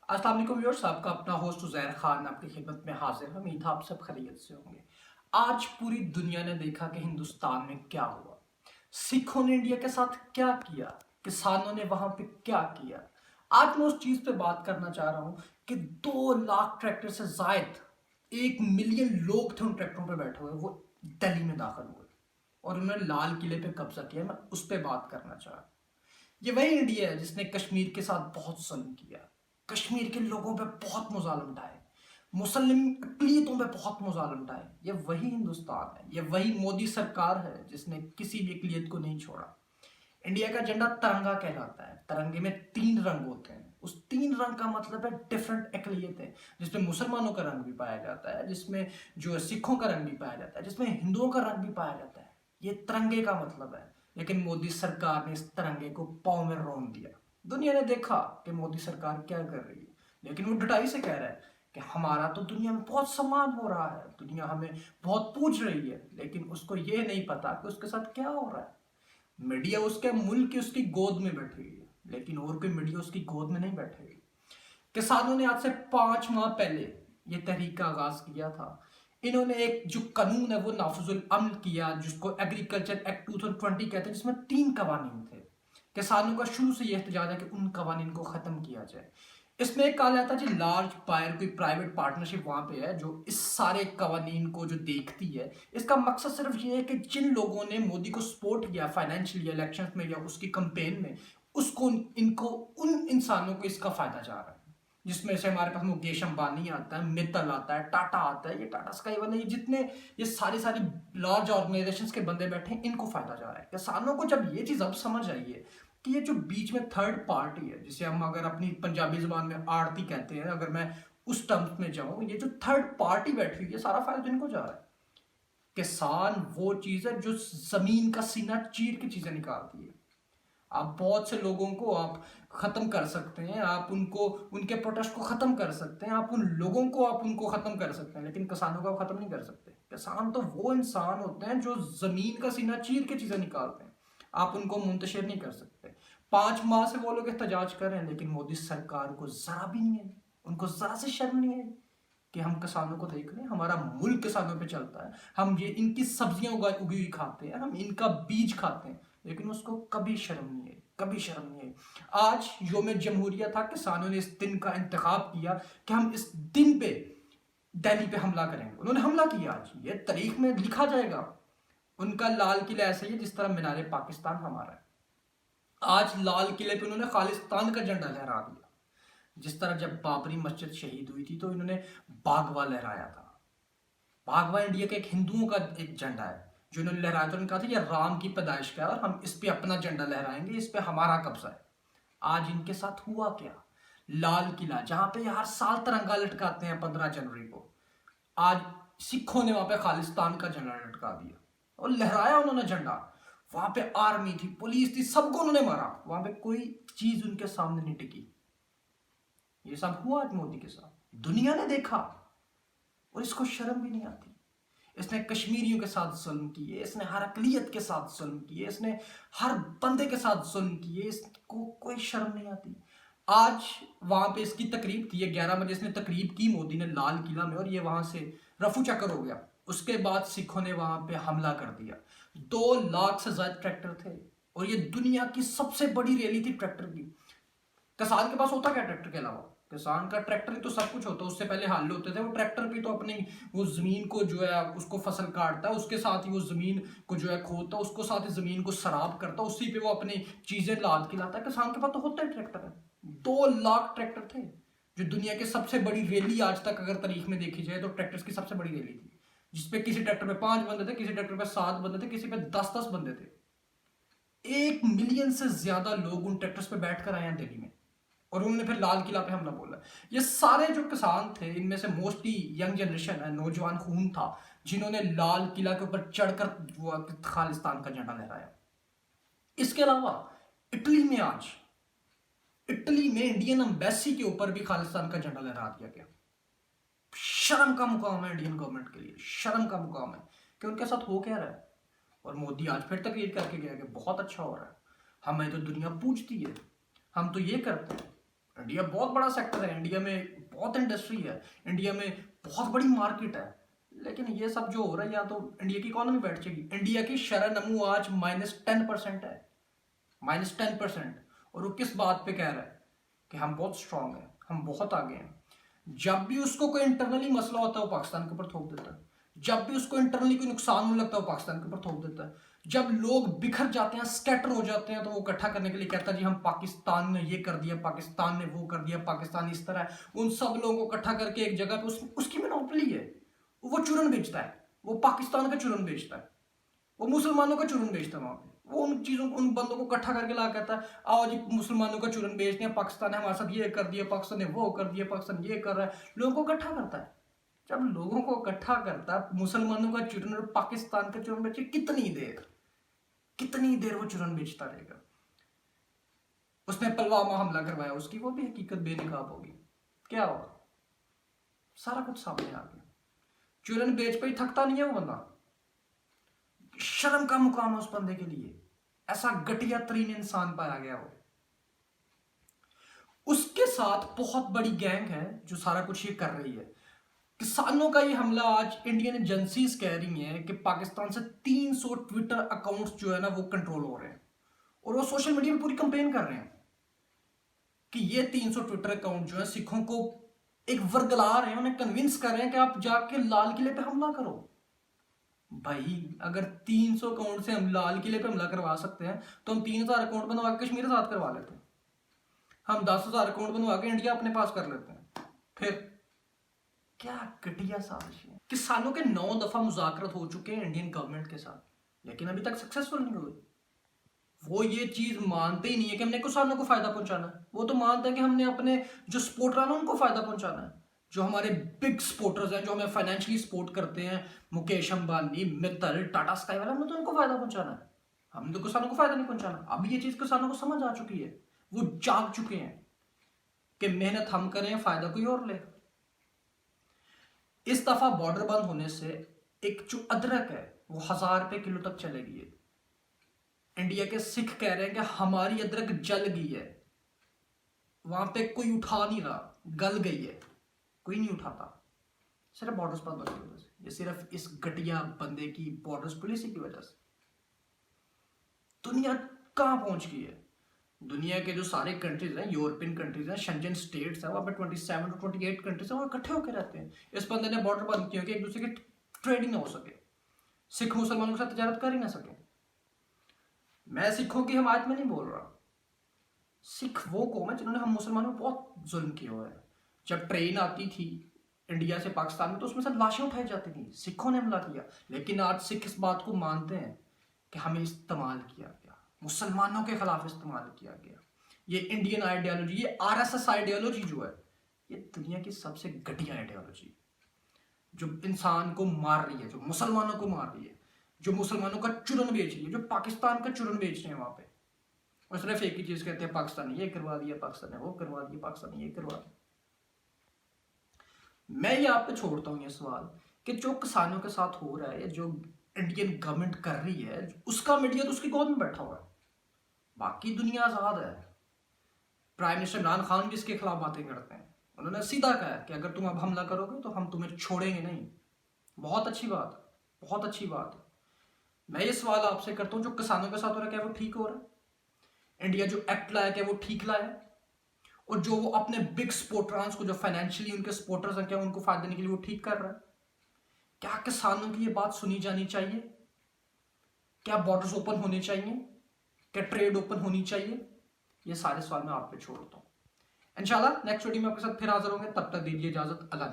अस्सलाम वालेकुम व्यूअर्स, आपका अपना होस्ट उज़ैर खान आपकी खिदमत में हाजिर है। उम्मीद है आप सब खैरियत से होंगे। आज पूरी दुनिया ने देखा कि हिंदुस्तान में क्या हुआ, सिखों ने इंडिया के साथ क्या किया, किसानों ने वहां पे क्या किया। आज मैं उस चीज पे बात करना चाह रहा हूँ कि 2 लाख ट्रैक्टर से जायद 1 मिलियन लोग थे उन ट्रैक्टरों पे बैठे हुए, वो दिल्ली में दाखिल हुए और उन्होंने लाल किले पे कब्जा किया। मैं उस पर बात करना चाह रहा हूँ। ये वही इंडिया है जिसने कश्मीर के साथ बहुत जुल्म किया, कश्मीर के लोगों पे बहुत मुजालम ढाए, मुस्लिम अकलीतों पे बहुत मुजालम ढाए। ये वही हिंदुस्तान है, ये वही मोदी सरकार है जिसने किसी भी अकलीत को नहीं छोड़ा। इंडिया का झंडा तिरंगा कहलाता है। तिरंगे में 3 रंग होते हैं। उस 3 रंग का मतलब है डिफरेंट अकलियत है, जिसमें मुसलमानों का रंग भी पाया जाता है, जिसमें जो है सिखों का रंग भी पाया जाता है, जिसमें हिंदुओं का रंग भी पाया जाता है। ये तिरंगे का मतलब है। लेकिन मोदी सरकार ने इस तिरंगे को पाँव में रौंद दिया। दुनिया ने देखा कि मोदी सरकार क्या कर रही है, लेकिन वो डटाई से कह रहा है कि हमारा तो दुनिया में बहुत सम्मान हो रहा है, दुनिया हमें बहुत पूछ रही है। लेकिन उसको ये नहीं पता कि उसके साथ क्या हो रहा है। मीडिया उसके मुल्क की उसकी गोद में बैठी हुई है, लेकिन और कोई मीडिया उसकी गोद में नहीं बैठी हुई। किसानों ने आज से 5 माह पहले ये तहरीक का आगाज किया था। इन्होंने एक जो कानून है वो नाफिजुल अमल किया, जिसको एग्रीकल्चर एक्ट 2020 कहते हैं, जिसमें 3 कवानीन थे। किसानों का शुरू से यह एहतजाज है कि उन कवानीन को खत्म किया जाए। इसमें एक कहा जाता है जी लार्ज बायर कोई प्राइवेट पार्टनरशिप वहां पे है जो इस सारे कवानीन को जो देखती है। इसका मकसद सिर्फ ये है कि जिन लोगों ने मोदी को सपोर्ट किया फाइनेंशियली इलेक्शन में या उसकी कंपेन में, उसको इनको उन इंसानों को इसका फायदा जा रहा है। जिसमें से हमारे पास मुकेश अंबानी आता है, मित्तल आता है, टाटा आता है। ये टाटा स्काई वाले, ये जितने ये सारी सारी लार्ज ऑर्गेनाइजेशंस के बंदे बैठे हैं, इनको फायदा जा रहा है। किसानों को जब ये चीज अब समझ आई है कि ये जो बीच में थर्ड पार्टी है, जिसे हम अगर अपनी पंजाबी जुबान में आड़ती कहते हैं, अगर मैं उस टर्म्स में जाऊं, ये जो थर्ड पार्टी बैठी हुई है, सारा फायदा तो इनको जा रहा है। किसान वो चीज है जो जमीन का सीना चीर के चीजें निकालती है। आप बहुत से लोगों को आप खत्म कर सकते हैं, आप उनको उनके प्रोटेस्ट को खत्म कर सकते हैं, आप उन लोगों को आप उनको खत्म कर सकते हैं, लेकिन किसानों को आप खत्म नहीं कर सकते। किसान तो वो इंसान होते हैं जो जमीन का सीना चीर के चीजें निकालते हैं। आप उनको मुंतशिर नहीं कर सकते। 5 माह से वो लोग एहतजाज कर रहे हैं, लेकिन मोदी सरकार को जरा भी नहीं है, उनको जरा से शर्म नहीं है कि हम किसानों को देख रहे हैं। हमारा मुल्क किसानों पे चलता है, हम ये इनकी सब्जियां उगी हुई खाते हैं, हम इनका बीज खाते हैं, लेकिन उसको कभी शर्म नहीं है, कभी शर्म नहीं है। आज योम जमहूरिया था, किसानों ने इस दिन का इंतखाब किया कि हम इस दिन पे दिल्ली पे हमला करेंगे। उन्होंने हमला किया। आज ये तारीख में लिखा जाएगा। उनका लाल किला ऐसा ही है जिस तरह मीनार पाकिस्तान हमारा है। आज लाल किले पे उन्होंने खालिस्तान का झंडा लहरा दिया। जिस तरह जब बाबरी मस्जिद शहीद हुई थी तो इन्होंने बागवा लहराया था। बागवा इंडिया के एक हिंदुओं का एक झंडा है जो इन्होंने लहराया था। उन्होंने कहा था ये राम की पैदाइश का है और हम इस पे अपना झंडा लहराएंगे, इस पे हमारा कब्जा है। आज इनके साथ हुआ क्या? लाल किला जहां पे हर साल तिरंगा लटकाते हैं 15 जनवरी को, आज सिखों ने वहां पे खालिस्तान का झंडा लटका दिया और लहराया उन्होंने झंडा। वहां पे आर्मी थी, पुलिस थी, सबको उन्होंने मारा। वहां पे कोई चीज उनके सामने नहीं टिकी। ये सब हुआ आज मोदी के साथ, दुनिया ने देखा और इसको शर्म भी नहीं आती। इसने कश्मीरियों के साथ जुल्म किए, इसने हर अकलियत के साथ जुल्म किए, इसने हर बंदे के साथ जुल्म किए, इसको कोई शर्म नहीं आती। आज वहां पे इसकी तकरीब थी, 11 बजे इसने तकरीब की मोदी ने लाल किला में, और ये वहां से रफू चक्कर हो गया। उसके बाद सिखों ने वहां पे हमला कर दिया। 2 लाख से ज्यादा ट्रैक्टर थे और ये दुनिया की सबसे बड़ी रैली थी ट्रैक्टर की। किसान के पास होता क्या ट्रैक्टर के अलावा? किसान का ट्रैक्टर ही तो सब कुछ होता है। उससे पहले हल होते थे, वो ट्रैक्टर भी तो अपनी वो जमीन को जो है उसको फसल काटता है, उसके साथ ही वो जमीन को जो है खोदता है, उसको साथ ही जमीन को सराब करता है, उसी पे वो अपनी चीजें लाद के लाता है। किसान के पास तो होता है ट्रैक्टर है। 2 लाख ट्रैक्टर थे। जो दुनिया की सबसे बड़ी रैली आज तक अगर तारीख में देखी जाए तो ट्रैक्टर्स की सबसे बड़ी रैली थी, जिसपे किसी ट्रैक्टर पे 5 बंदे थे, किसी ट्रैक्टर पे 7 बंदे थे, किसी पे 10-10 बंदे थे। 1 मिलियन से ज्यादा लोग उन ट्रैक्टर्स पे बैठ कर आए हैं दिल्ली में, और उन्होंने फिर लाल किला पे हमला बोला। ये सारे जो किसान थे, इनमें से मोस्टली यंग जनरेशन है, नौजवान खून था, जिन्होंने लाल किला के ऊपर चढ़कर खालिस्तान का झंडा लहराया। इसके अलावा इटली में आज इटली में इंडियन एम्बेसी के ऊपर भी खालिस्तान का झंडा लहरा दिया गया। शर्म का मुकाम है इंडियन गवर्नमेंट के लिए, शर्म का मुकाम है कि उनके साथ हो क्या रहा है। और मोदी आज फिर तकरीर करके गया कि बहुत अच्छा हो रहा है, हमें तो दुनिया पूछती है, हम तो ये करते हैं। इंडिया बहुत बड़ा सेक्टर है, इंडिया में बहुत इंडस्ट्री है, इंडिया में बहुत बड़ी मार्केट है, लेकिन ये सब जो हो रहा है या तो इंडिया की इकोनॉमी बैठ जाएगी। इंडिया की शरह नमू आज -10% है, -10%। और वो किस बात पे कह रहा है कि हम बहुत स्ट्रांग हैं, हम बहुत आगे हैं। जब भी उसको कोई इंटरनली मसला होता है वो पाकिस्तान के ऊपर थोप देता है, जब भी उसको इंटरनली कोई नुकसान होने लगता है वो पाकिस्तान के ऊपर थोप देता है। जब लोग बिखर जाते हैं, स्कैटर हो जाते हैं, तो वो इकट्ठा करने के लिए कहता है जी हम पाकिस्तान ने ये कर दिया, पाकिस्तान ने वो कर दिया, पाकिस्तान इस तरह है। उन सब लोगों को इकट्ठा करके एक जगह पे उसकी मोनोपोली है, वो चूरन बेचता है, वो पाकिस्तान का चूरन बेचता है, वो मुसलमानों का चूरन बेचता है। वहां पे वो उन चीजों उन बंदों को इकट्ठा करके ला कहता है आओ जी मुसलमानों का चूरन बेचते हैं, पाकिस्तान ने हमारे साथ ये कर दिया, पाकिस्तान ने वो कर दिया, पाकिस्तान ये कर रहा है, लोगों को इकट्ठा करता है। जब लोगों को इकट्ठा करता है, मुसलमानों का चूरन और पाकिस्तान का चूरन बेचे, कितनी देर वो चूरन बेचता रहेगा। उसने पुलवामा हमला करवाया, उसकी वो भी हकीकत बेनकाब होगी, क्या होगा, सारा कुछ सामने आ गया। चूरन बेच पे ही थकता नहीं है वो बंदा, शर्म का मुकाम है उस बंदे के लिए, ऐसा घटिया तरीन इंसान पाया गया वो। उसके साथ बहुत बड़ी गैंग है जो सारा कुछ ये कर रही है। किसानों का ये हमला आज इंडियन एजेंसीज कह रही हैं कि पाकिस्तान से 300 ट्विटर अकाउंट्स जो है ना वो कंट्रोल हो रहे हैं, और वो सोशल मीडिया में पूरी कंपेन कर रहे हैं कि ये 300 ट्विटर अकाउंट जो है सिखों को एक वर्गला रहे हैं, उन्हें कन्विंस कर रहे हैं कि आप जाके लाल किले पे हमला करो। भाई अगर 300 अकाउंट से हम लाल किले पे हमला करवा सकते हैं तो हम 3000 अकाउंट बनवा के कश्मीर आजाद करवा लेते हैं, हम 10,000 अकाउंट बनवा के इंडिया अपने पास कर लेते हैं। फिर क्या घटिया साजिश है। किसानों के 9 दफा मुज़ाकरत हो चुके हैं इंडियन गवर्नमेंट के साथ, लेकिन अभी तक सक्सेसफुल नहीं हुए। वो ये चीज मानते ही नहीं है कि हमने किसानों को फायदा पहुंचाना है, वो तो मानते हैं कि हमने अपने जो सपोर्टर है उनको फायदा पहुंचाना है। जो हमारे बिग सपोर्टर्स हैं, जो हमें फाइनेंशियली सपोर्ट करते हैं, मुकेश अंबानी, मित्तल, टाटा स्काई वाला, हमें तो उनको फायदा पहुंचाना है, हमने तो किसानों को फायदा नहीं पहुंचाना। अब ये चीज किसानों को समझ आ चुकी है, वो जाग चुके हैं कि मेहनत हम करें, फायदा कोई और ले। इस दफा बॉर्डर बंद होने से एक जो अदरक है वो 1000 रुपए किलो तक चलेगी। इंडिया के सिख कह रहे हैं कि हमारी अदरक जल गई है, वहां पे कोई उठा नहीं रहा, गल गई है, कोई नहीं उठाता, सिर्फ बॉर्डर्स बंद होने की वजह से। ये सिर्फ इस घटिया बंदे की बॉर्डर्स पॉलिसी की वजह से। दुनिया कहां पहुंच गई है, दुनिया के जो सारे कंट्रीज हैं, यूरोपियन कंट्रीज हैं, शेंजन स्टेट्स हैं, वहां पे 27 to 28 कंट्रीज हैं, वो इकट्ठे होकर रहते हैं। इस बंदे ने बॉर्डर बंद किया कि एक दूसरे की ट्रेडिंग ना हो सके, सिख मुसलमानों के साथ तजारत कर ही ना सके। मैं सिखों की हिमायत में नहीं बोल रहा, सिख वो कौम है जिन्होंने हम मुसलमानों पर बहुत जुल्म किया हुआ है। जब ट्रेन आती थी इंडिया से पाकिस्तान में तो उसमें से लाशें उठाई जाती थी, सिखों ने हमला किया। लेकिन आज सिख इस बात को मानते हैं कि हमें इस्तेमाल किया गया, मुसलमानों के खिलाफ इस्तेमाल किया गया। ये इंडियन आइडियोलॉजी, ये आरएसएस आइडियोलॉजी जो है, ये दुनिया की सबसे घटिया आइडियोलॉजी, जो इंसान को मार रही है, जो मुसलमानों को मार रही है, जो मुसलमानों का चूरन बेच रही है, जो पाकिस्तान का चूरन बेच रहे हैं वहां पे। और सिर्फ एक ही चीज कहते हैं, पाकिस्तान ने ये करवा दिया, पाकिस्तान ने वो करवा दिया, पाकिस्तान ने ये करवा दिया। मैं ये आप पे छोड़ता हूं ये सवाल कि जो किसानों के साथ हो रहा है, जो इंडियन गवर्नमेंट कर रही है, उसका मीडिया तो उसकी गोद में बैठा हुआ है, बाकी दुनिया आजाद है। प्राइम मिनिस्टर इमरान खान भी इसके खिलाफ बातें करते हैं, उन्होंने सीधा कहा है कि अगर तुम अब हमला करोगे तो हम तुम्हें छोड़ेंगे नहीं। बहुत अच्छी बात, बहुत अच्छी बात। मैं ये सवाल आपसे करता हूं, जो किसानों के साथ हो रहा है क्या वो ठीक हो रहा है? इंडिया जो एक्ट लाया क्या वो ठीक लाया? और जो वो अपने बिग सपोर्टर्स को, जो फाइनेंशियली उनके सपोर्टर्स हैं, क्या उनको फायदा देने के लिए वो ठीक कर रहा है? क्या किसानों की ये बात सुनी जानी चाहिए? क्या बॉर्डर्स ओपन होने चाहिए? क्या ट्रेड ओपन होनी चाहिए? ये सारे सवाल मैं आप पे छोड़ता हूं। इंशाल्लाह नेक्स्ट वीडियो में आपके साथ फिर हाजिर होंगे, तब तक दीजिए इजाजत, अल्लाह।